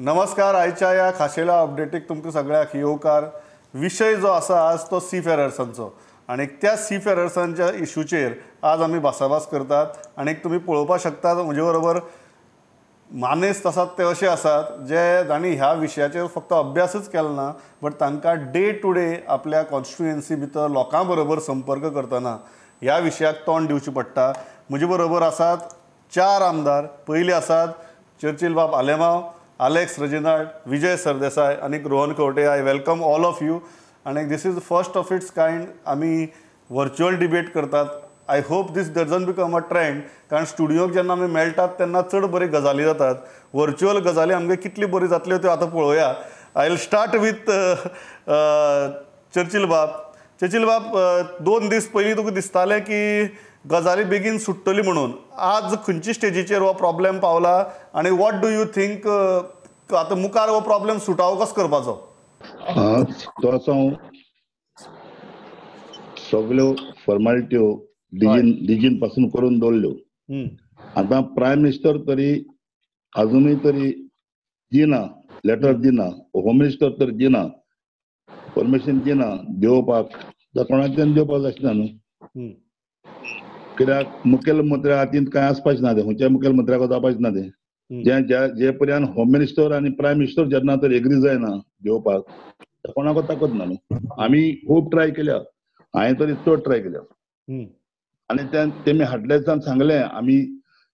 नमस्कार. आयच्या या खाशेल्या अपडेटीक तुमकां सगळ्याक येवकार. विशय जो आसा आज तो सीफेरर्सांचो आणि त्या सीफेरर्सांच्या इशूचेर आज आमी भासाभास करतात. आणि तुम्ही पळोवपाक शकतात म्हजे बरोबर मानेस्त आसात ते असे आसात जे तांणी ह्या विशयाचेर फक्त अभ्यासच केलो ना, बट तांकां डे टू डे आपल्या कॉन्स्टिट्युएन्सी भितर लोकां बरोबर संपर्क करतना ह्या विशयाक तोंड दिवचें पडटा. म्हजे बरोबर आसात 4 आमदार. पयले आसात चर्चिल बाब Alemao, Alex Reginald, Vijay Sardesai आणि Rohan Khaunte. I welcome all of you. आणि this is first of its kind आमी वर्च्युअल डिबेट करतात. I hope these doesn't become a trend, कारण स्टुडियोक जेन्ना आमी मेळटात तेन्ना चड बरी गजाली जातात. वर्च्युअल गजाली आमगे कितली बरी जातल्यो त्यो आतां पळोवया. I will start with Churchill बाब. चर्चिल बाब, 2 दीस पयलीं तुका दिसतालें की गजाली बेगीन सुट्टली म्हणून. आज खंयच्या स्टेजीचेर हो प्रॉब्लेम पावला आणि व्हॉट डू यू थिंक आतां मुखार हो प्रॉब्लेम सुटावो कसो करपाचो? सगळ्यो फॉर्मालिट्यो डिजीन पासून करून दवरल्यो. आता प्रायम मिनिस्टर तरी अजूनही तरी दिना, लेटर दिना. होम मिनिस्टर तर दिना, परमिशन दिना देवपाक. कोणाच्यान देवपाक आसना न्हू. कित्याक मुखेलमंत्री हातीन काय आसपाचें ना. खंयच्या मुखेलमंत्र्याक जावपाचें ना तें. जे पर्यंत होम मिनिस्टर आणि प्रायम मिनिस्टर जेन्ना तर एग्री जायना देवपाक, कोणाक ताकद ना न्हू. आमी खूब ट्राय केल्या, हांवें तरी चड ट्राय केल्या. आणि तेमी हाडले दिसान सांगलें आमी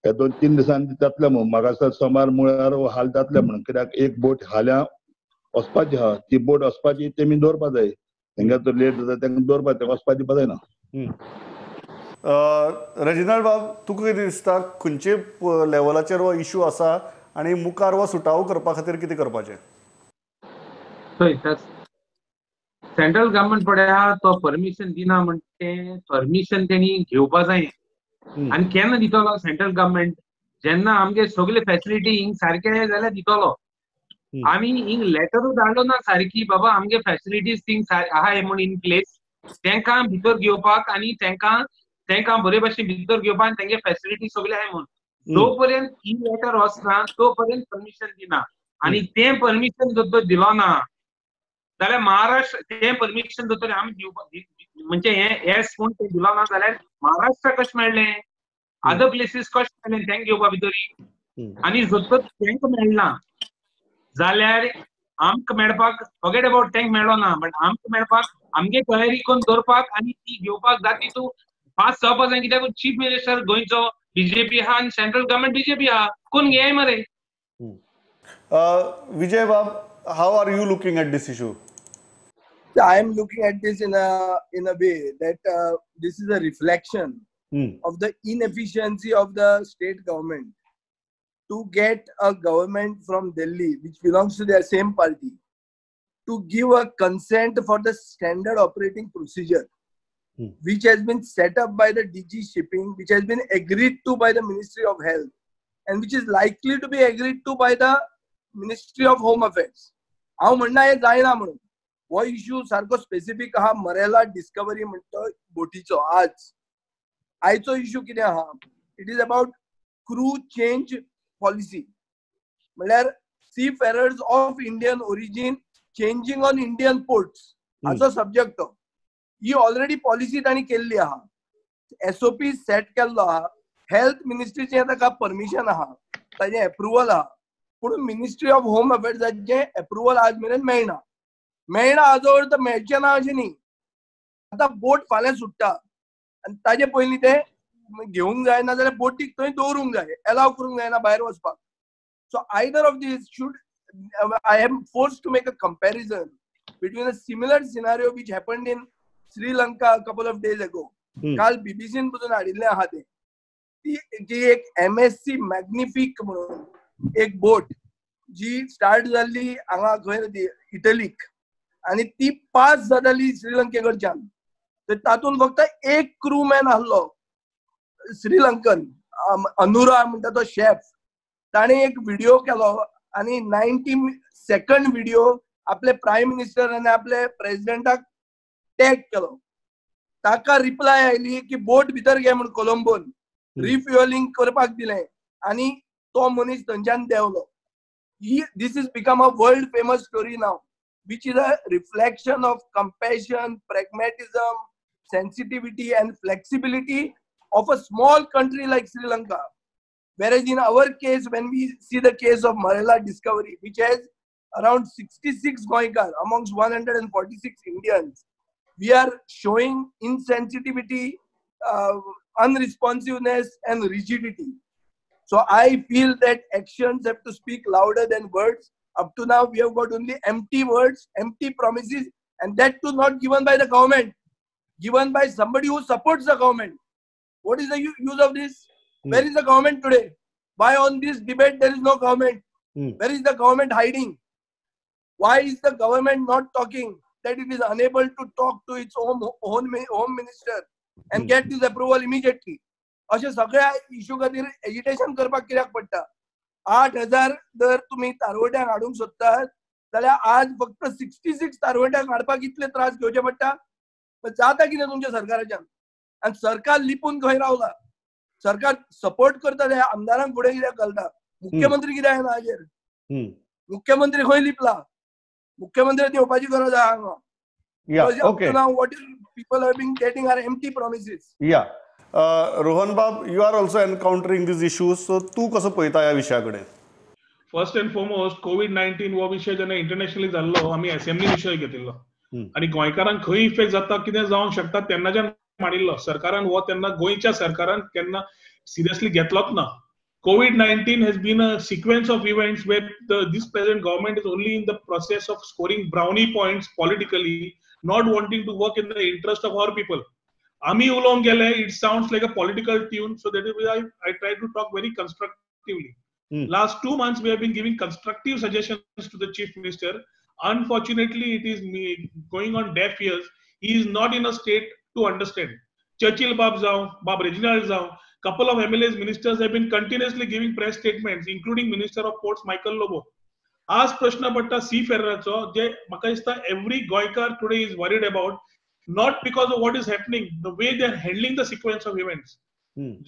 हे 2-3 दिसांनी जातले म्हणून. म्हाका सोमार मुळार हाल जातले म्हणून. कित्याक एक बोट हाल्या वचपाची आहा, ती बोट वचपाची तेमी दवरपा जाय. तेंका तर लेट जाता तेंका दवरपा, ते वचपा दिवपा जायना. रेजिनाल्ड बाब, तुका कितें दिसता खंयचे लेवलाचेर हो इशू आसा आणि मुखार हो सुटावो करपा खातीर कितें करपाचें? सेंट्रल गव्हर्नमेंट पळय तो परमिशन दिना म्हणटे परमिशन तेणी घेवपा जाय. आणि केन्ना दितलो सेंट्रल गव्हर्नमेंट? जेन्ना आमगे सगळे फॅसिलिटी हिंग सारखे जाल्यार दितलो. आमी हिंग लेटरूच धाडलो ना सारकी बाबा आमगे फॅसिलिटीज थिंग आहाय म्हण इन प्लेस. तेंकां भितर घेवपाक आणि तेंकां बरे भाशेन भितर घेवपाक आनी तेंगे फॅसिलिटी सगळे आहाय म्हण. जो पर्यंत ही लेटर वचना तो पर्यंत परमिशन दिना. आणि तें परमिशन जर दिलो ना जाल्यार महाराष्ट्र तें परमिशन जर आमी दिवपाक म्हणजे हे कोण तें दिलो ना जाल्यार महाराष्ट्र कशें मेळ्ळें, अदर प्लेसीस कशें मेळ्ळें तेंका घेवपा भितर. आनी जर तेंका मेळना जाल्यार आमकां मेळपाक फॉरगेट अबाउट तेंका मेळ्ळो ना, बट आमकां मेळपाक आमगे तयारी करून दवरपाक आनी ती घेवपाक जाता तितू फास्ट जावपाक जाय. कित्याक चीफ मिनिस्टर गोंयचो बीजेपी आहा आनी सेंट्रल गव्हर्नमेंट बीजेपी आहा. कोण घे मरे. विजय बाब, how are you looking at this issue? I am looking at this in a way that this is a reflection of the inefficiency of the state government to get a government from Delhi, which belongs to their same party, to give a consent for the standard operating procedure, which has been set up by the DG Shipping, which has been agreed to by the Ministry of Health, and which is likely to be agreed to by the Ministry of Home Affairs. हांव म्हणना हे जायना म्हणून. हो issue सारको specific आहा मरेला discovery म्हणतो बोटीचो. आयचो इश्यू कितें आहा? It is about crew change policy. म्हळ्यार seafarers of Indian origin changing on Indian ports हाचो सब्जेक्ट तो. ही ऑलरेडी पॉलिसी तांणी केल्ली आहा. SOP सेट केल्लो आहा. हेल्थ मिनिस्ट्रीचें ताका परमिशन आहा, ताजें एप्रुवल आहा. पूण मिनिस्ट्री ऑफ होम अफेर्साचें एप्रुवल आज मेरेन मेळना हाजो अर्थ मेळचें ना अशें न्ही. आतां बोट फाल्यां सुट्टा आनी ताजे पयलीं ते घेवंक जाय ना जाल्यार बोटीक थंय दवरूंक जाय, एलाव करूंक जायना भायर वचपाक. So either of these should I am forced to make a comparison between a similar scenario which happened in Sri Lanka a couple of days ago. काल बीबीसीन पसून हाडिल्लें आहा तें. ती एक MSC मॅग्निफिक म्हणून एक बोट जी स्टार्ट जाल्ली हांगा खंय इटलीक आनी ती पास जाताली श्रीलंकेकडच्यान. तर तातूंत फक्त एक क्रू मॅन आसलो श्रीलंकन, अनुरा म्हणटा तो शेफ. ताणें एक व्हिडिओ केलो आनी 90 सेकंड व्हिडिओ आपले प्रायम मिनिस्टर आनी आपले प्रेसिडेंटाक टॅग केलो. ताका रिप्लाय आयली की बोट भितर घे म्हूण कोलंबोन रिफ्युअलिंग करपाक दिलें आनी तो मनीस थंयच्यान देंवलो. this has become a world famous story now, which is a reflection of compassion, pragmatism, sensitivity and flexibility of a small country like Sri Lanka. Whereas in our case, when we see the case of Marella Discovery, which has around 66 Goikar amongst 146 Indians, we are showing insensitivity, unresponsiveness and rigidity. So I feel that actions have to speak louder than words. Up to now, we have got only empty words, empty promises, and that too not given by the government, given by somebody who supports the government. What is the use of this? Where is the government today? Why on this debate there is no government? Where is the government hiding? Why is the government not talking that it is unable to talk to its own home minister and get this approval immediately? अशे सगळ्या issue खातीर agitation करपाक कित्याक पडटा? 8,000 जर तुम्ही तारवट्यांक हाडूंक सोदतात जाल्यार आज फक्त 66 तारवट्यांक हाडपाक इतले त्रास घेवचे पडटा. जाता कितें तुमच्या सरकाराच्यान? आनी सरकार लिपून खंय रावला? सरकार सपोर्ट करता त्या आमदारांक फुडें कित्याक घालता? मुख्यमंत्री कित्याक येना हाजेर? मुख्यमंत्री खंय लिपला? मुख्यमंत्री येवपाची गरज आहा हांगा. Now what is people have been getting are empty promises. Yeah. Rohan Bab, you are also encountering these issues. So तू कसं पळयता ह्या विशयाकडे? फर्स्ट एंड फॉरमोस्ट कोविड-19 हो विषय जेन्ना इंटरनॅशनली जाल्लो आमी एसएमनी विशय घेतिल्लो आनी गोंयकारांक खंय इफेक्ट जाता कितें जावंक शकता तेन्नाच्यान मांडिल्लो सरकारान हो तेन्ना गोंयच्या सरकारान केन्ना सिरियसली घेतलोच ना. COVID-19 has been a sequence of events where this present government is only in the process of scoring brownie points politically, not wanting to work in the interest of our people. Ami ulong gele, it sounds like a political tune, so that is why I try to talk very constructively. Last 2 months, we have been giving constructive suggestions to the Chief Minister. Unfortunately, it is going on deaf ears. He is not in a state to understand. Churchill Bab Reginald Zhao, couple of MLAs, ministers have been continuously giving press statements, including Minister of Ports Michael Lobo. As Prashna Bhatta seafarercho, je maka dista every Goikar today is worried about, not because of what is happening, the way they are handling the sequence of events.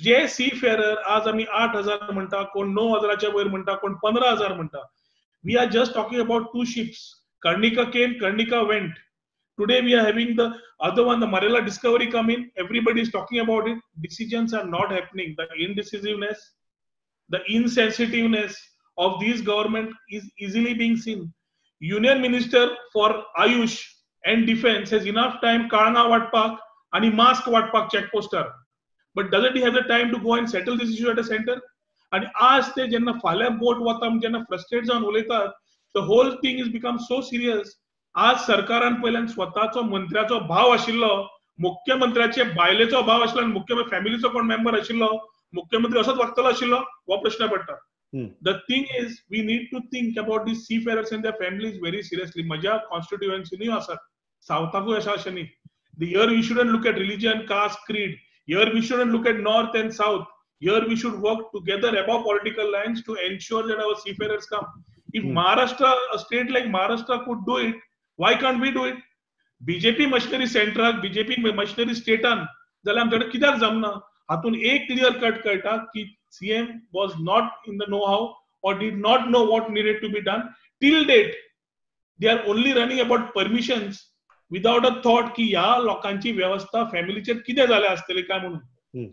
जे seafarer आज आम्ही 8,000 म्हणता, कोण 9,000च्या वयर म्हणता, कोण 15,000 म्हणता. We are just talking about 2 ships. Karnika came, Karnika went. Today we are having the other one, the Marella Discovery come in. Everybody is talking about it. Decisions are not happening. The indecisiveness, the insensitiveness of this government is easily being seen. Union Minister for Ayush and Defense has enough time Kalanga Watpak and mask Watpak checkposter. But doesn't he have the time to go and settle this issue at the center? And as they jenna falya boat watam jenna frustrated जावन उलयतात, the whole thing has become so serious. आज सरकारान पहिल्यान स्वताचो मंत्र्याचो भाव आशिल्लो, मुख्यमंत्र्याचे बायलेचो भाव आशिल्लो आनी मुख्यमंत्री फॅमिलीचो कोण मेंबर आशिल्लो, मुख्यमंत्री असोच वागतलो आशिल्लो, हो प्रश्न पडटा. The thing is, we need to think about these seafarers and their families very seriously. माझ्या कॉन्स्टिट्युएन्सीनी आसात, सावथाकूय अशा अशें न्ही. Here we shouldn't look at religion, caste, creed. Here we shouldn't look at north and south. Here we should work together above political lines to ensure that our seafarers come. If Maharashtra, a state like Maharashtra could do it, why can't we do it? BJP machinery central, BJP machinery statean, जाल्यार आमच्याकडे कित्याक जमना? हातून एक clear cut कळटा की CM was not in the know-how or did not know what needed to be done. Till date, they are only running about permissions without a thought की ह्या लोकांची व्यवस्था फॅमिलीचेर कितें जालें आसतलें काय म्हणून.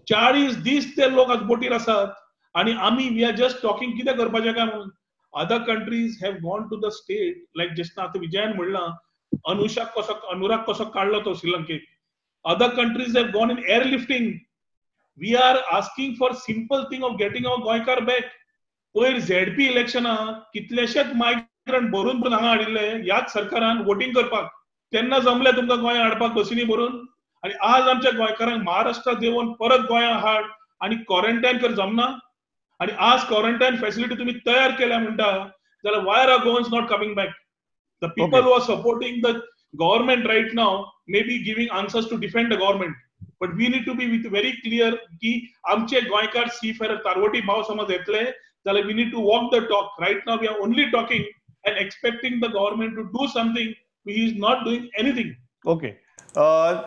40 दीस ते लोक आज बोटीर आसात आनी आमी वी आर जस्ट टॉकिंग कितें करपाचें काय म्हणून. Other countries have gone to the state, like just now Vijayan म्हणला, अनुराग कसो काढलो तो श्रीलंकेक. Other countries have gone in airlifting. We are asking for simple thing of getting our Goikar back. पयर ZP इलेक्शना कितलेशेच मायग्रंट भरून भरून हांगा हाडिल्ले ह्याच सरकारान वोटिंग करपाक. तेन्ना जमले तुमकां गोंया हाडपाक बसींनी भरून, आनी आज आमच्या गोंयकारांक महाराष्ट्रात देऊन परत गोंया हाड आनी क्वारंटायन कर जमना. आणि आज क्वारंटाईन फॅसिलिटी तुम्ही तयार केल्या म्हणता जाल्यार why are Goans not coming back? The people who are supporting the government right now may be giving answers to defend the government, but we need to be with very clear की आमचे गोंयकार seafarer तारवटी भाव समज येतले जाल्यार we need to walk the talk. Right now we are only talking and expecting the government to do something. He is not doing anything. Okay,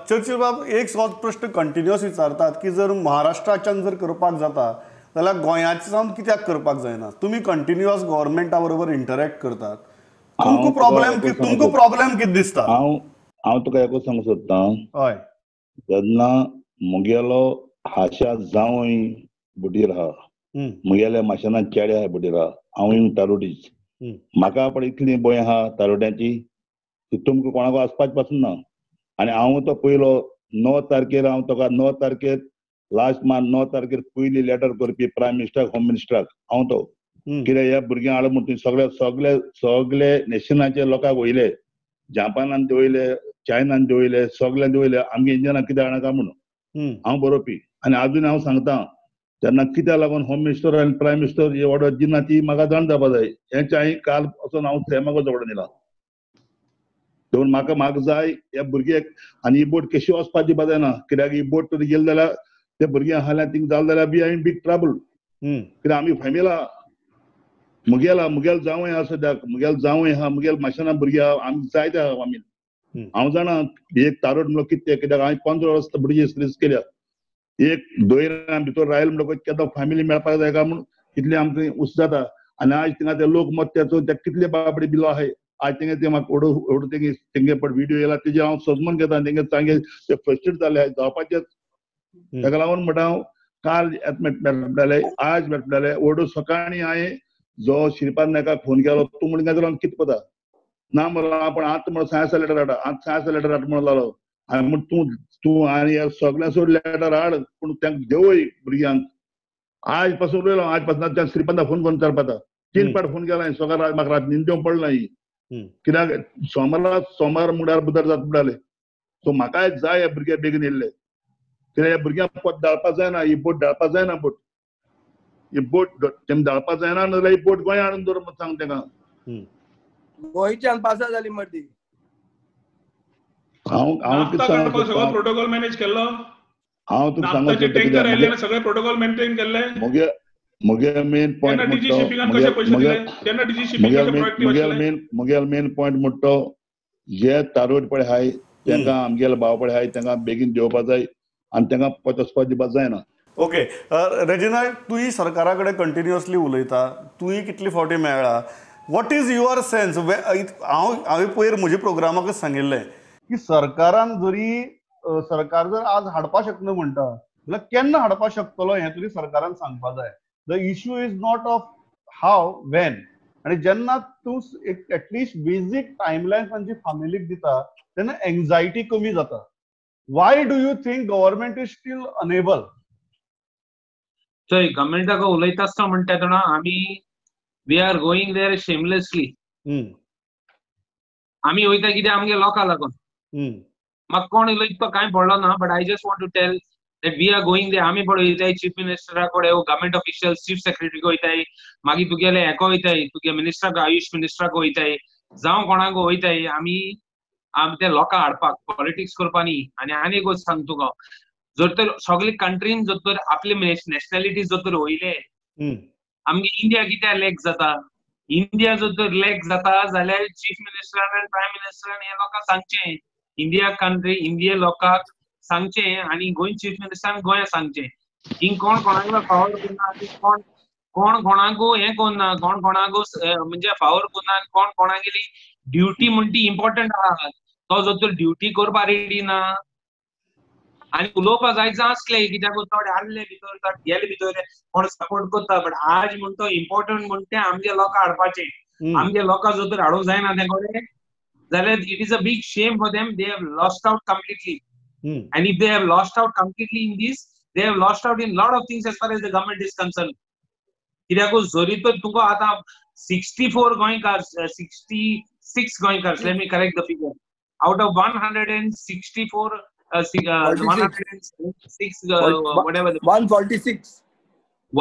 Churchill बाब, एक सोच प्रश्न कंटिन्युअस विचारतात की जर महाराष्ट्राच्यान जर करपाक जाता जाल्यार गोंयाचे सावन कित्याक करपाक जायना? तुमी कंटिन्युअस गव्हर्मेंटा बरोबर इंटरॅक्ट करतात, तुमकां प्रॉब्लेम कितें दिसता? हांव तुका एकूच सांगूंक सोदतां, हय, जेन्ना मुगेलो हाशा जावंय बुटीर आहा, मुगेले माशेना चेडे आहा बुटीर आहा, हांवूय तारोटीच, म्हाका पण इतली भंय आहा तारोट्याची की तुमकां कोणाक वचपाचें पासून ना. आनी हांव तो पयलो 9 तारखेर हांव तुका 9 तारखेर लास्ट मंथ 9 तारखेर पयली लेटर करपी प्रायम मिनिस्टराक, होम मिनिस्टराक हांव तो, कित्याक ह्या भुरग्यांक हाड म्हणून सगळे सगळे सगळे नेशनाचे लोकांक वयले, जापानान देंवयले, चायनान देंवयले, सगळ्यांक देंवयले, आमगे इंडियनाक कित्याक हाडनाका म्हणून हांव बरोवपी. आनी आजून हांव सांगता, तेन्ना कित्याक लागून होम मिनिस्टर आनी प्रायम मिनिस्टर ही ऑर्डर दिना ती म्हाका जाण जावपा जाय. हेंचे हांवें काल वचून हांव सैमाक जोडून दिला. देखून म्हाका जाय ह्या भुरग्याक, आनी ही बोट कशी वचपाची दिवपा जायना, कित्याक ही बोट तर गेली जाल्यार ते भुरग्यांक हाल्यार थिंग जालें जाल्यार बी आय बीग ट्रबल. कित्याक आमी फॅमिली आहा, मुगेल जावंय आहा सद्याक, मुगेल जावंय आहा, मुगेल माशेना भुरगीं आहा, आमी जायते आहा आमी. हांव जाणा एक तारोट म्हणलो कितें, कित्याक हांवें 15 वर्स भुरगीं रिस्क केल्या. एक दोयरां भितर रायल म्हणटकच केन्ना फॅमिली मेळपाक जाय काय म्हणून कितले आमकां उस जाता. आनी आज थिंगा ते लोक मत्याचो ते कितले बाबडे बिलो आहाय. आज ते म्हाका ओडू तेंगे पण व्हिडिओ येयला, तेजे हांव समजून घेता, तेंगे सांगे ते फ्रस्ट्रेट जाले जावपाचेच. ताका लागून म्हणटा हांव काल मेळटले, आज मेळटले, ओडू सकाळी हांवें जो श्रीपाद नायकाक फोन केलो, तूं म्हणून काय जाल्यार कितें पता ना म्हणलो, आपण आतां म्हणून सायन्सा लेटर हाडा, आतां सायन्सा लेटर हाड म्हणून लागलो. हांवें म्हणून तूं आनी सगळ्यां सोड लेटर हाड, पूण तांकां देंवय भुरग्यांक. आज पासून उलयलो, आज पासून श्रीपादा फोन करून विचारपाता, 3 फावट फोन केला सकाळ, म्हाका रात न्हीद येवंक पडला ही, कित्याक सोमार मुडार बुधवार जाता पडटाले. सो म्हाकाय जाय ह्या भुरग्याक बेगीन येयल्ले, कित्याक ह्या भुरग्यांक पोत धाडपाक जायना, ही बोट धाडपाक जायना, ही बोट तेमी धाडपाक जायना जाल्यार ही बोट गोंया हाडून दवर म्हणून सांग तेंका. गोंयच्यान पासा जाली मर्दी. हांव कितें सांगता, सगळो प्रोटोकॉल मॅनेज केल्लो, हांव तुका सांगता टँकर आयले ना, सगळे प्रोटोकॉल मेंटेन केल्ले. मुगे मेन पॉयंट मुगेल मेन पॉयंट म्हणतो, जे तारोट पळय हाय तांकां आमगेले भाव पळय हाय तांकां बेगीन देंवपाक जाय आनी तांकां वचपाक दिवपाक जायना. ओके, रेजिनाल्ड, तूंय सरकारा कडेन कंटिन्युअसली उलयता, तूंय कितली फावटी मेळ्ळा. What is your sense? हांवें पयर म्हज्या प्रोग्रामाकच सांगिल्लें की सरकारान सरकार जर आज हाडपाक शकना म्हणटा जाल्यार केन्ना हाडपाक शकतलो हें तरी सरकारान सांगपाक जाय. The issue is not of how, when. आनी जेन्ना तूं एटलिस्ट बेजीक टायमलायन तांची फॅमिलीक दिता तेन्ना एंग्जायटी कमी जाता. Why do you think government is still unable? चोय गव्हर्मेंटाक उलयता आसता म्हणटा तेन्ना आमी we are going there shamelessly. आमी वयता कित्याक आमगे लोकां लागून. म्हाका कोण उलयता कांय पडलो ना, but I just want to tell that we are going there. आमी पळयताय चीफ मिनिस्टरा कडेन, गव्हर्मेंट ऑफिशियल्स, चीफ सेक्रेटरी वयताय, मागीर तुगेले हेका वयताय, तुगे मिनिस्टराक, आयुष मिनिस्टराक वयताय, जावं कोणाक वयताय. आमी ते लोकां हाडपाक, पॉलिटिक्स करपा न्ही. आनी एक गोष्ट सांग तुका, जर तर सगळे कंट्रीन जर तर आपले नॅशनॅलिटी जर तर वयले, आमगे इंडिया कित्याक लॅक जाता? इंडिया जर तर लॅक जाता जाल्यार चीफ मिनिस्टरान आनी प्रायम मिनिस्टरान हे लोकांक सांगचें, इंडिया कंट्री, इंडिया लोकांक सांगचें, आनी गोंय चीफ मिनिस्टरान गोंया सांगचें. हिंग कोण कोणाक फावर करना, कोण कोणाकू हें कोन्ना, कोण कोणाकू म्हणजे फावर करना, कोण कोणागेली ड्युटी म्हण ती इम्पॉर्टंट आहा. तो जर तर ड्युटी करपा रेडी ना आनी उलोवपा जायचं आसलें, कित्याक थोडे आसले भितर, गेले भितर कोण सपोर्ट करता, बट आज म्हण तो इम्पॉर्टंट म्हण तें आमगे लोकां हाडपाचें. आमगे लोकां जर तर हाडूंक जायना ते कडेन जाल्यार इट इज अ बिग शेम for them. They have lost out completely. And if they have lost out completely in this, they have lost out in lot of things as far as the government is concerned. कित्याक जरी तर तुका आतां 64 गोंयकार्स, 66 गोंयकार्स, let me correct the figure, out of 164 106 whatever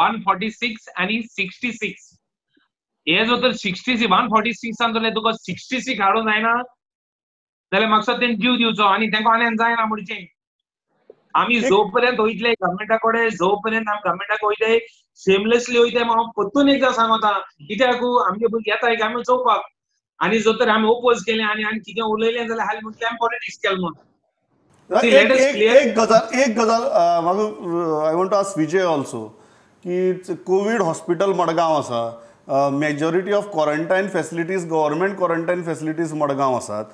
146 आणि 66 हे जो तर 66 146 जाल्यार तुका 66 हाडूंक जायना जाल्यार म्हाका तें जीव दिवचो आनी तांकां आनी जायना म्हणचें. आमी जो पर्यंत वयतले गव्हर्मेंटा कडेन, जो पर्यंत आमी गव्हर्मेंटाक वयताय शेमलेसली वयताय, हांव परतून एकदां सांगता, कित्याक आमगे भुरगे येताय आमी चोवपाक, आनी जर तर आमी ओपोज केलें आनी कितें उलयलें जाल्यार हालीं म्हणटलें आमी पॉलिटिक्स केलें म्हणून. एक गजाल म्हाका I want to ask Vijay also, की कोविड हॉस्पिटल मडगांव आसा, majority of quarantine facilities government quarantine facilities Madgaon आसात.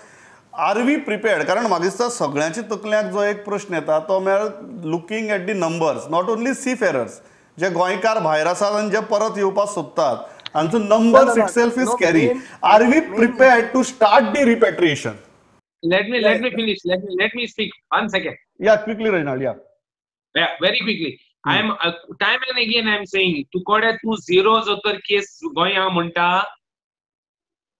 Are we prepared? कारण म्हाका दिसता सगळ्यांच्या तकल्यांत जो एक प्रश्न येता तो म्हळ्यार looking at the numbers, not only seafarers, जे गोंयकार भायर आसात आनी जे परत येवपाक सोदतात, हांचो numbers itself is scary. Are we prepared to start the repatriation? Let me finish. Let me speak. 1 second. Yeah, quickly, Reynald. Yeah, very quickly. I am time and again I am saying तुकोडे तू zero जोतर case गोंया म्हणटा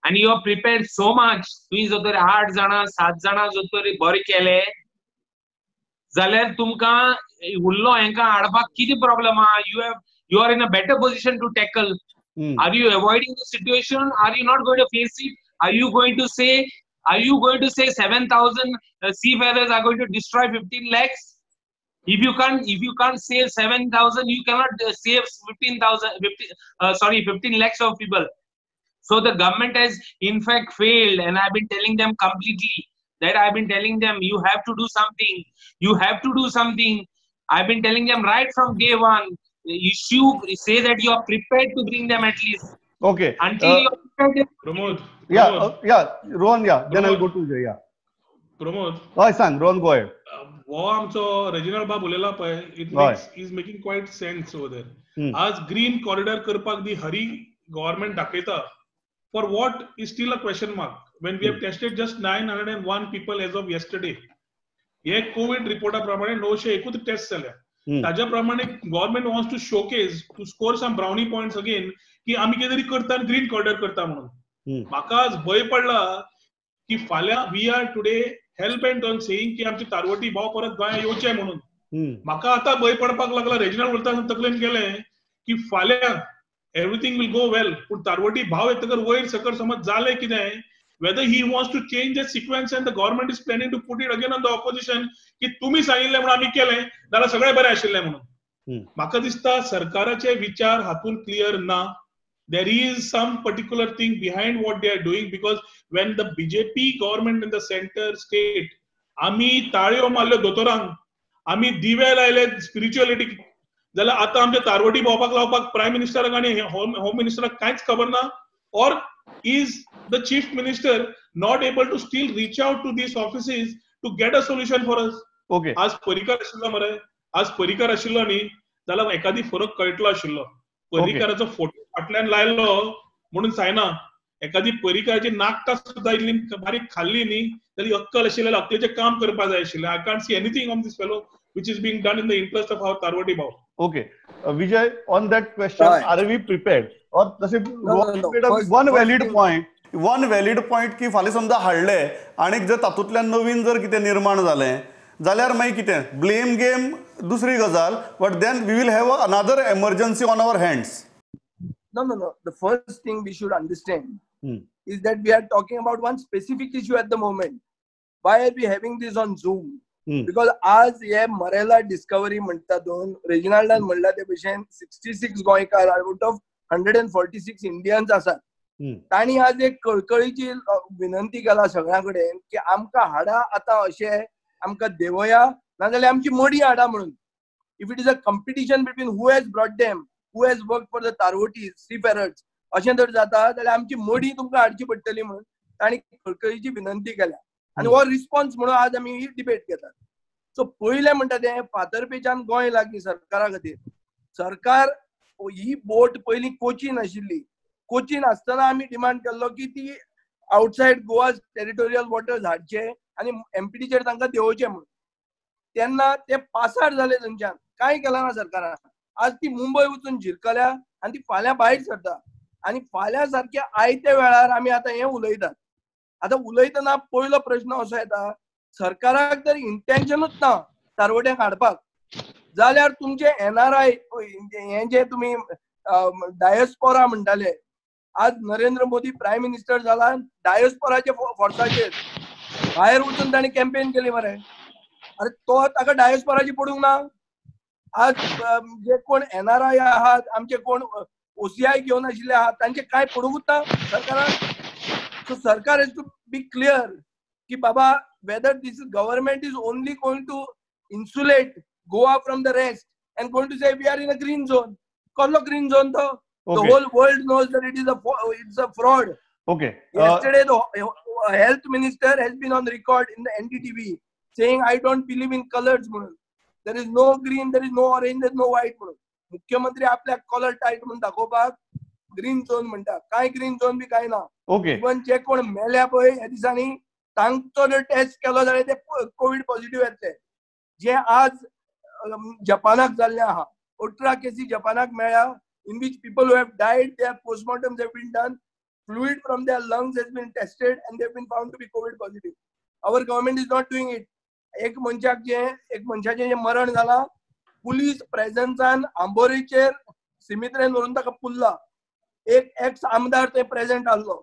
आणि you are prepared so much. तुई जोतर 8 जाणां 7 जाणां जोतर बरे केले जाल्यार तुमकां उरलो हेंका हाडपाक कितें प्रॉब्लेम आहा? You are in a better position to tackle. Are you avoiding the situation? Are you not going to face it? Are you going to say 7,000 seafarers are going to destroy 15 lakhs? If you can't save 7,000, you cannot save 15 lakhs of people. So the government has in fact failed, and I've been telling them completely that I've been telling them you have to do something. You have to do something. I've been telling them right from day one. You say that you are prepared to bring them at least. Okay. Until you are prepared. Pramod. Rohan, then I'll go to Jay. Pramod. Sang, Rohan, go ahead. हो आमचो regional बाब उलयला पळय, is making quite sense over there. आज green corridor करपाक दी हरी government दाखयता, for what is still a question mark when we have tested just 901 people as of yesterday. हे कोविड रिपोर्टा प्रमाणे 901 टेस्ट जाल्या. ताज्या प्रमाणे government wants to showcase to score some brownie points again की आमी कितें तरी करता आनी ग्रीन कॉरिडॉर करता म्हणून. म्हाका आज भंय पडला की फाल्यां we are today hell bent on saying की आमचे तारवटी भाव परत गोंया येवचे म्हणून. म्हाका आतां भंय पडपाक लागला. रेजिनल उलता तकलेन गेलें की फाल्यां एवरीथिंग विल गो वेल, पूण तारवटी भाव येतकर वयर सकल समज जालें कितें, whether he wants to change the sequence and the government is planning to put it again on the opposition की तुम्ही सांगिल्लें म्हणून आमी केलें जाल्यार सगळें बरें आशिल्लें म्हणून. म्हाका दिसता सरकाराचे विचार हातून क्लियर ना. There is some particular thing behind what they are doing, because when the BJP government in the center state, आमी ताळयो मारल्यो दोतोरांक, आमी दिवे लायले स्पिरिच्युअलिटी, जाल्यार आतां आमच्या तारवटी भोंवपाक लावपाक प्रायम मिनिस्टराक आनी होम मिनिस्टराक कांयच खबर ना? Or is the chief minister not able to still reach out to these offices to get a solution for us? Okay. आज परिकार आशिल्लो मरे, आज परिकार आशिल्लो न्ही जाल्यार एखादी फरक कळटलो आशिल्लो. परिकाराचो फोटो फाटल्यान लायलो म्हणून जायना. एखादी परिकाराची नाकटां सुद्दां इल्ली बारीक खाल्ली न्ही जाल्यार अक्कल आशिल्लें अक्कलेचें काम करपाक जाय आशिल्लें. I can't see anything on this fellow which is being done in the interest of our Tarvati Bhav. Okay. Vijay, on that question, are we prepared? Or does it one valid point की फाल्यां समजा हाडले आनी जर तातूंतल्यान नवीन जर कितें निर्माण जालें जाल्यार मागीर कितें ब्लेम गेम दुसरी गजाल, but then we will have another emergency on our hands. No. The first thing we should understand is that we are talking about one specific issue at the moment. Why are we having this on Zoom? Because आज हे मरेला discovery म्हणटा दोन रेजिनाल्डान म्हणला ते भशेन 66 गोंयकार out of 146 Indians आसात. तांणी आज एक कळकळीची विनंती केला सगळ्यां कडेन की आमकां हाडा आतां अशें, आमकां देवया नाजाल्यार आमची मडी हाडा म्हणून. If it is a competition between who has brought them, who has work for the तारवटीज सीफेरर्स अशें जर जाता जाल्यार आमची मडी तुमकां हाडची पडटली म्हणून तांणी कळकळीची विनंती केल्या. आनी हो रिस्पॉन्स म्हणून आज आमी ही डिबेट घेतात. सो पयलें म्हणटा तें फातर्पेच्यान गोंय लागीं सरकारा खातीर. सरकार ही बोट पयलीं कोचीन आशिल्ली. कोचीन आसतना आमी डिमांड केल्लो की ती आउटसायड गोवा टेरिटोरियल वॉटर्स हाडचे आनी एमपीटीचेर तांकां देंवोवचें म्हणून. तेन्ना ते पासार जाले थंयच्यान, कांय केलें ना सरकारान. आज ती मुंबय वचून झिरकल्या आनी ती फाल्यां भायर सरता. आनी फाल्यां सारक्या आयत्या वेळार आमी आतां हें उलयतात. आतां उलयतना पयलो प्रश्न असो येता, सरकाराक जर इंटेन्शनूच ना तारवट्यांक हाडपाक जाल्यार तुमचे NRI हे जे तुमी डायस्पोरा म्हणटाले, आज नरेंद्र मोदी प्रायम मिनिस्टर जाला, डायस्पोराचे फोर्साचेर भायर वचून ताणें कॅम्पेन केली मरे. अरे तो ताका डायस्पोराची पडूंक ना? आज जे कोण NRI आहात, आमचे कोण OCI घेवन आशिल्ले आहात, तांचे कांय पडूंकूच ना सरकाराक. So Sarkar has to be clear कि Baba, whether this government is only going to insulate Goa from the rest and going to say we are in a green zone. कसलो ग्रीन झोन तो? The Okay. whole world knows that it's a fraud. Okay. Yesterday, the health minister has been on record in the NDTV saying, I don't believe in colors. There is no green, there is no orange, there is no white. मुख्यमंत्री आपल्या colour tight म्हणून दाखोवपाक green zone म्हणटा. काय green zone बी काय ना. Okay. Even जे कोण मेल्या पळय ह्या दिसांनी तांचो जर टेस्ट केलो जाल्यार ते कोविड पॉझिटिव्ह येतले. जे आज जपानाक जाल्ले आहा, 18 केसी जपानाक मेळ्ळ्या, in which people who have died, their postmortems have been done, fluid from their lungs has been tested and they have been found to be COVID positive. Our government is not doing it. एक मनशाचे जे मरण जाला, police प्रेझेन्सान आंबोरीचेर सिमित्रेन व्हरून ताका पुल्ला. एक x आमदार ते प्रेझेंट आसलो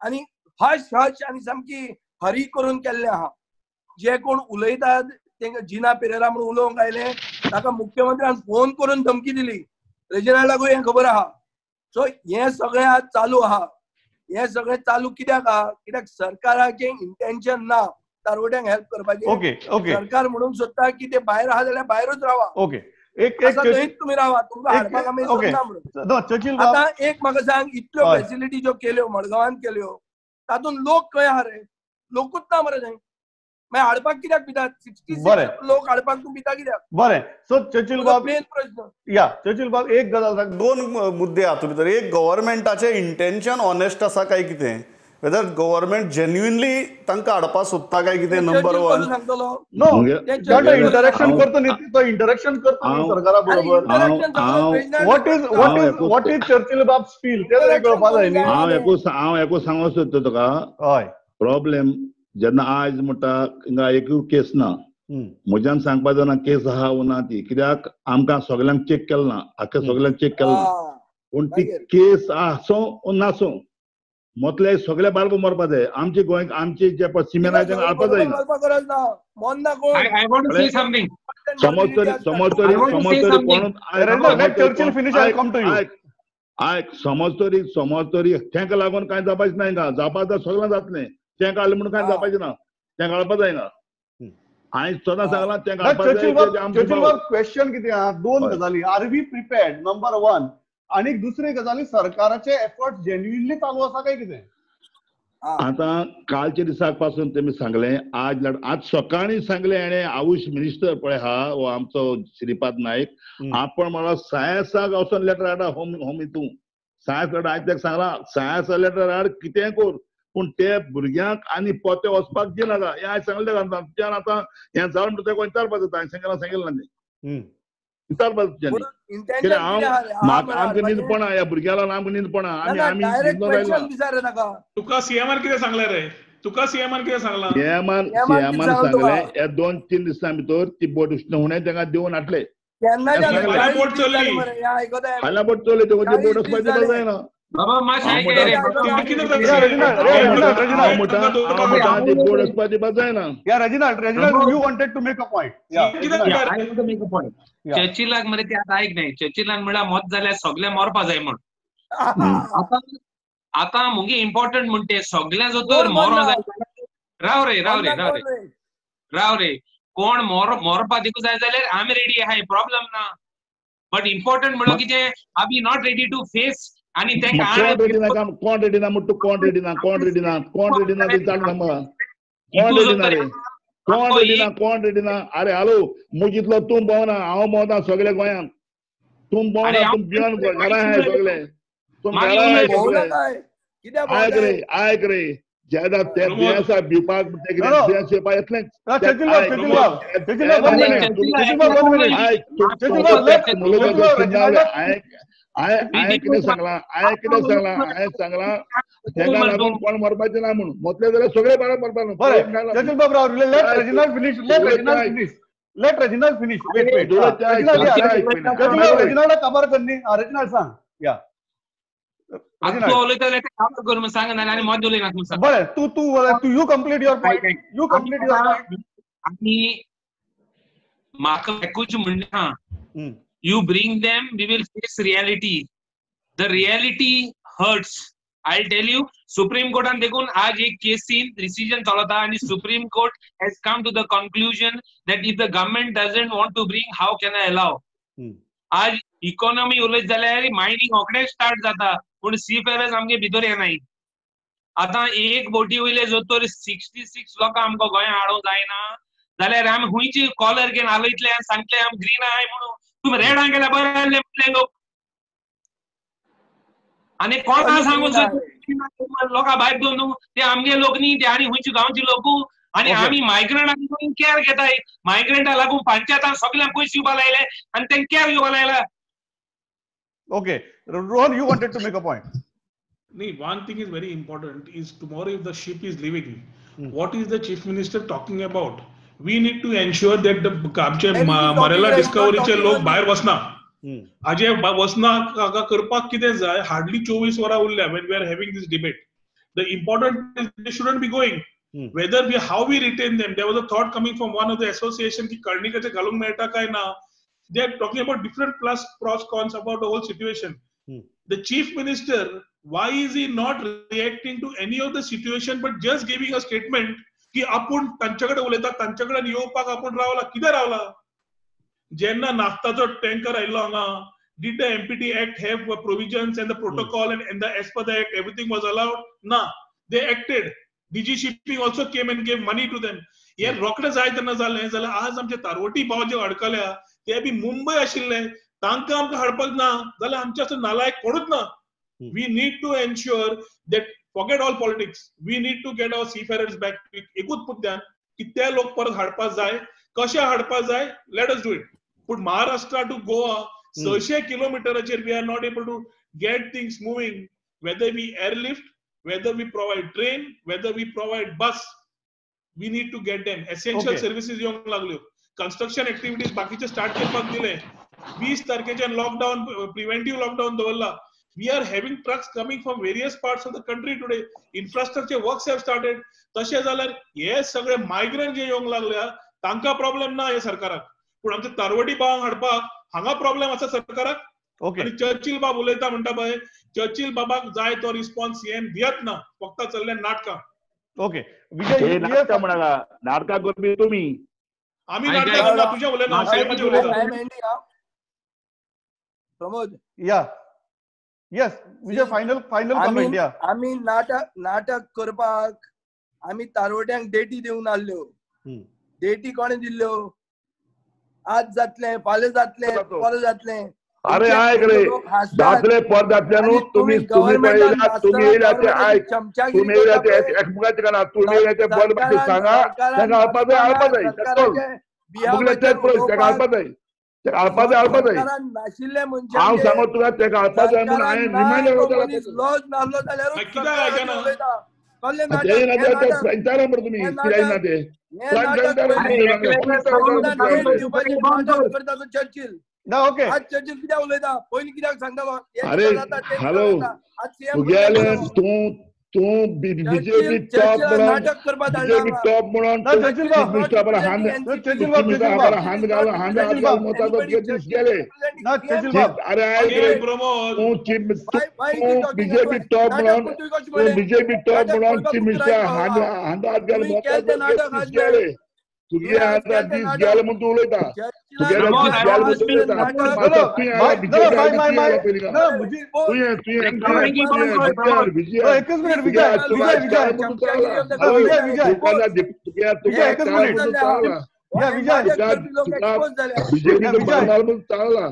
आनी हश हश आनी सामकी हरी करून केल्ले आहा. जे कोण उलयतात तेंका जिना पेरेरा म्हणून उलोवंक आयले, ताका मुख्यमंत्र्यान फोन करून धमकी दिली. रेजिनाल्डाकूय हे खबर आहा. सो हे सगळें आज चालू आहा. हे सगळें चालू कित्याक आहा? कित्याक सरकाराचें इंटेन्शन ना दारोड्यांक हेल्प करपाचें. Okay okay. सरकार म्हणूंक सोदता की ते भायर आहा जाल्यार भायरूच रावा. ओके. एक तुम्ही रावा, तुमकां हाडपाक आमी सोदना म्हणून. आतां एक म्हाका सांग, इतल्यो फॅसिलिटी ज्यो केल्यो मडगांवांत केल्यो, तातूंत लोक खंय आहा रे? लोकूच ना मरे थंय. मागीर हाडपाक कित्याक भितात? 66 लोक हाडपाक तूं भिता कित्याक? बरें. सो चर्चिल बाब, मेन प्रश्न या चर्चिल बाब, एक गजाल सांग. दोन मुद्दे आहा तुमी तर. एक, गव्हर्नमेंटाचें इंटेन्शन ऑनेस्ट आसा काय कितें? वेदर गव्हर्नमेंट जेन्युइनली तांकां हाडपाक सोदता काय कितें? Number one. नो, तो इंटरॅक्शन करता न्ही, तो इंटरॅक्शन करता न्ही सरकारा बरोबर. व्हॉट इज चर्चिल बाब फील ते तरी कळपाक जाय न्ही. हांव एको सांगूं सोदता तुका. हय. प्रॉब्लेम जेन्ना आज म्हणटा हिंगा एकूय केस ना, म्हज्यान सांगपाक जायना केस आहा वो ना ती. कित्याक आमकां सगळ्यांक चेक केलें ना, आख्या सगळ्यांक चेक केलें ना. पूण ती केस आसो नासो, मतले सगळे बारबो मरपा जाय. आमचे गोंय, आमचे जे पळय सिमेन आहा तांकां हाडपा जायना. समज तरी समज तरी तेंका लागून कांय जावपाचें ना. हिंगा जावपा जाय सगळ्यांक जातलें. तेंका हाडलें म्हणून कांय जावपाचें ना. तेंका हाडपा जायना. हांवें सदां सांगलां तेंका हाडपा जाय. क्वेश्चन कितें आहा? दोन गजाली. Are we prepared, number one. आणि दुसरी गजाली, सरकाराचे एफर्ट जेन्युइनली चालू आसा काय कितें? आता कालच्या दिसाक पासून तेमी सांगलें, आज सकाळी सांगलें हेणे आयुष मिनिस्टर पळय आहा हो आमचो श्रीपाद नाईक, आपण मला सायन्साक वचून लेटर हाडा होम हितून. सायन्स हाडा. हांवें ताका सांगलां सायन्स लेटर हाड, कितेंय कर, पूण ते भुरग्यांक आनी पोते वचपाक दिनाका. हें हांवें सांगलें ताका. तुमच्यान आतां हें जावन म्हणटा तें विचारपाक जाता. हांवें सांगिल्लें ना तें विचारपाक तुमच्यांनी. म्हाका आमकां न्हिदपणा ह्या भुरग्याला आमकां न्हिदपणा. तुका सीएमान कितें सांगलें रे? तुका सीएमान कितें सांगलां? सीएमान सांगलें हे 2-3 दिसां भितर ती बोट उष्णवणे तांकां देवन हाडले. फाल्यां बोट चल्ली. फाल्यां बोट चल्ली ते बोट वचपाक दिवपाक जायना. बाबा माश आहे काय रे? बोट वचपाक दिवपाक जायना. या Reginald, you wanted to make a point. चर्चिलाक मरे ते आता ऐक नाही. चर्चिलाक म्हणल्यार मत जाल्यार सगळे मरपा जाय म्हण. आता मुगे इम्पॉर्टंट म्हणते सगळ्या जो तर मरो जाय. राव रे कोण मरपा दिवूंक जाय जाल्यार आमी रेडी आहाय, प्रॉब्लेम ना. बट इम्पॉर्टंट म्हणलो की जे are we not ready to face. आणि ते कोण रेडी ना म्हणतो. कोण रेडी ना ते चालू थांबा. कोण रेडी ना रे? कोण रेडी ना? अरे हॅलो, मुजीतलो तूं भोंवना, हांव भोंवता सगळ्या गोंयांत. तूं भोंवना, तुम भिवन घरा आहाय सगळे. तुम घरा आहाय सगळे. आयक रे ज्यादा ते आसा भिवपाक येतलें. हांवें कितें सांगलां तेका लागून कोण मरपाचें ना म्हणून. मतले जाल्यार सगळे बारा मरपाक. रेजिनाल्ड खबर करनी. रेजिनाल्ड सांग. या बरें, तू यू कंप्लीट युअर पॉइंट. आणि म्हाका एकूच म्हणलें, you bring them, we will face reality. The reality hurts. I'll tell you, Supreme Court देखून आज एक केसीन डिसिजन चलता आणि Supreme Court has come to the conclusion that if the government doesn't want to bring, how can I allow? आज economy उलयत जाल्यार mining रोखडेच start जाता पूण सीफेरर्स आमगे भितर येनाय. आतां एक बोटी वयले जर तर 66 लोकां आमकां गोंया हाडूंक जायना जाल्यार आमी हुंयची कॉलर घेवन हालयतले आनी सांगतले आमी ग्रीन आहाय म्हणून. तुम्ही रेडां गेल्या बरें आहले म्हणले लोक. आनी कोणा सांगून लोकां भायर दोन ते आमगे लोक न्ही ते आनी हुंयची गांवची लोकू. आनी आमी मायग्रंटांक केअर घेताय. मायग्रंटाक लागून पंचायतान सगळ्यांक पयशे दिवपा लायले आनी तेंक केअर घेवपा लायला. Okay, Rohan, you wanted to make a point. One thing is very important is tomorrow if the ship is leaving, what is the chief minister talking about? We need to ensure that the Marella Discoveryचे लोक भायर वचना. आजे वचना करपाक कितें जाय hardly 24 वरां उरल्या when we are having this debate. The important is they shouldn't be going. Whether how we retain them. There was a thought coming from one of the association की कर्णिकाचे घालूंक मेळटा काय ना. They are talking about different pros cons about the whole situation. The chief minister, why is he not reacting to any of the situation but just giving a statement की आपण तांच्याकडे उलयता तांच्याकडे येवपाक आपण रावला कितें रावला. जेन्ना नाफ्ताचो टँकर आयिल्लो हांगा, did the MPT Act have provisions and the protocol and as per the act everything was allowed? No, they acted. DG Shipping also came and gave money to them. हे रोखडें जाय तेन्ना जालें जाल्यार आज आमचे तारवटी भाव जे अडकल्या ते बी मुंबय आशिल्ले तांकां आमकां हाडपाक ना जाल्यार आमचे असो नालायक कोणूच ना. We need to ensure that forget all politics. We need to get our seafarers back. एकूच मुद्द्यान की ते लोक परत हाडपाक जाय. कशे हाडपाक जाय? Let us do it. But Maharashtra to Goa 600 kilometers we are not able to get things moving. Whether we airlift, whether we provide train, whether we provide bus, we need to get them. Essential services येवंक लागल्यो. Construction activities बाकीचे start करपाक दिले. 20 तारखेच्यान lockdown preventive lockdown दवरला. We are having trucks coming from various parts of the country today. Infrastructure works have started. तशें जाल्यार हे सगळे मायग्रंट जे येवंक लागल्या तांकां प्रॉब्लेम ना हे सरकाराक. पूण आमच्या तारवटी भावांक हाडपाक हांगा प्रॉब्लेम आसा सरकाराक. आनी चर्चिल बाब उलयता म्हणटा पळय चर्चिल बाबाक जाय तो रिस्पॉन्स हें दियत ना. फक्त चल्ले नाटकां. ओके विजय नाटकां म्हणा नाटकां करपी तुमी. आमी नाटकां करना तुजें उलयना सीएमाचें उलयता. Pramod Yes, Vijay, final comment. आमी नाटक करपाक आमी तारवट्यांक डेटी दिवन आल्ल्यो. डेटी कोणे दिल्ल्यो? आज जातले फाल्यां जातले परत जातले. अरे आयक रे जातले पर जातले न्हू तुम्ही येयला ते आयक तुम्ही येयला ते एकमुखाचे काना तुम्ही येयला ते बंद मातशें सांगा ताका हाडपा जाय ताका हाडपा जाय नाशिल्ले मनशांचे हांव सांगो तुका ताका हाडपा जाय म्हणून हांवें रिमांडर लॉज नासलो जाल्यार विचारा मरे तुमी कित्याक ना ते चर्चिल ओके आज चर्चिल कित्याक उलयता पयलीं कित्याक सांगतालो. अरे हॅलो तुगेले तूं बीजेपी टॉप म्हणून अरे बीजेपी टॉप म्हणून चीफ मिनिस्टर गेले तुगे आता दीस गेले म्हणून तूं उलयता चालला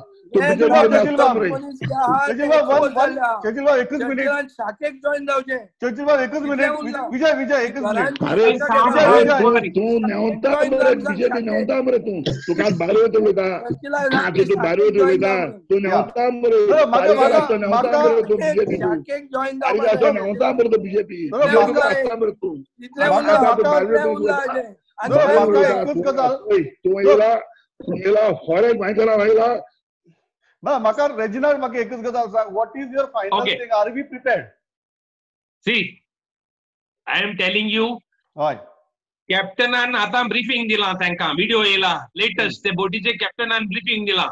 एकच मिनिट शाखेक जॉईन जावचे एकच मिनिट विजय एकच मिनिट अरे तू नेवता मरे बीजेपी नेवता मरे तुका भारी वयता उलयता तू भारी वयता उलयता तू नेवता मरे नेवता मरे तू बीजेपी शाखेक जॉईन जावचे नेवता मरे तू बीजेपी नेवता मरे तू तू येयला फॉरेन माहिती व्हायला म्हाका रेजिनाल्ड म्हाका एकच गजाल सांग what is your final thing are we prepared see I am telling you हय कॅप्टनान आतां ब्रीफिंग दिला तांकां व्हिडिओ येयला लेटेस्ट ते बोटीचे कॅप्टनान ब्रीफिंग दिला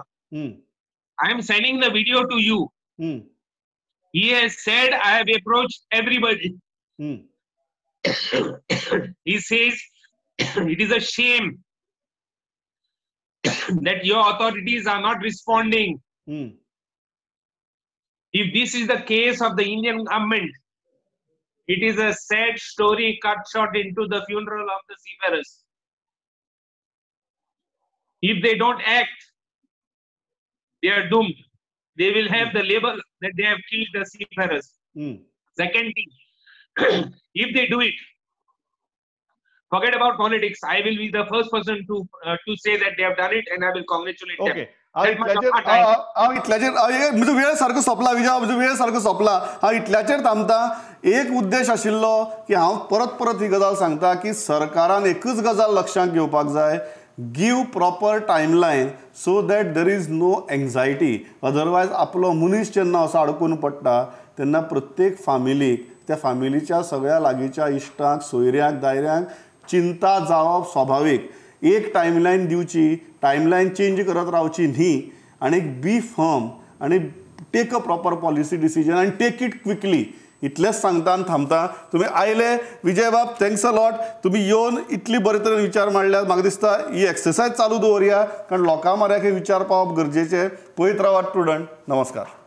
I am sending the video to you he has said I have approached everybody he says it is a shame that your authorities are not responding If this is the case of the Indian government, it is a sad story cut short into the funeral of the seafarers. If they don't act, they are doomed. They will have the label that they have killed the seafarers. Second thing, if they do it, forget about politics. I will be the first person to say that they have done it, and I will congratulate them. हांव इतल्याचेर म्हजो वेळ सारको सोंपला विजय, म्हजो वेळ सारको सोंपला. हांव इतल्याचेर थांबता. एक उद्देश आशिल्लो की हांव परत ही गजाल सांगता की सरकारान एकच गजाल लक्षांत घेवपाक जाय, give proper timeline so that there is no anxiety. Otherwise आपलो मनीस जेन्ना असो अडकून पडटा तेन्ना प्रत्येक फामिलीक त्या फामिलीच्या सगळ्या लागींच्या इश्टांक, सोयऱ्यांक, दायऱ्यांक चिंता जावप स्वाभावीक. एक टायमलायन दिवची, टायमलायन चेंज करत रावची न्ही, आनी बी फर्म आनी take a proper policy decision आनी टेक इट क्विकली. इतलेंच सांगता आनी थांबता. तुमी आयले विजय बाब, थँक्स अ लॉट. तुमी येवन इतली बरे तरेन विचार मांडल्यात. म्हाका दिसता ही एक्सरसायज चालू दवरया, कारण लोकां म्हऱ्याक हे विचार पावप गरजेचें. पळयत रावात स्टुडंट. नमस्कार.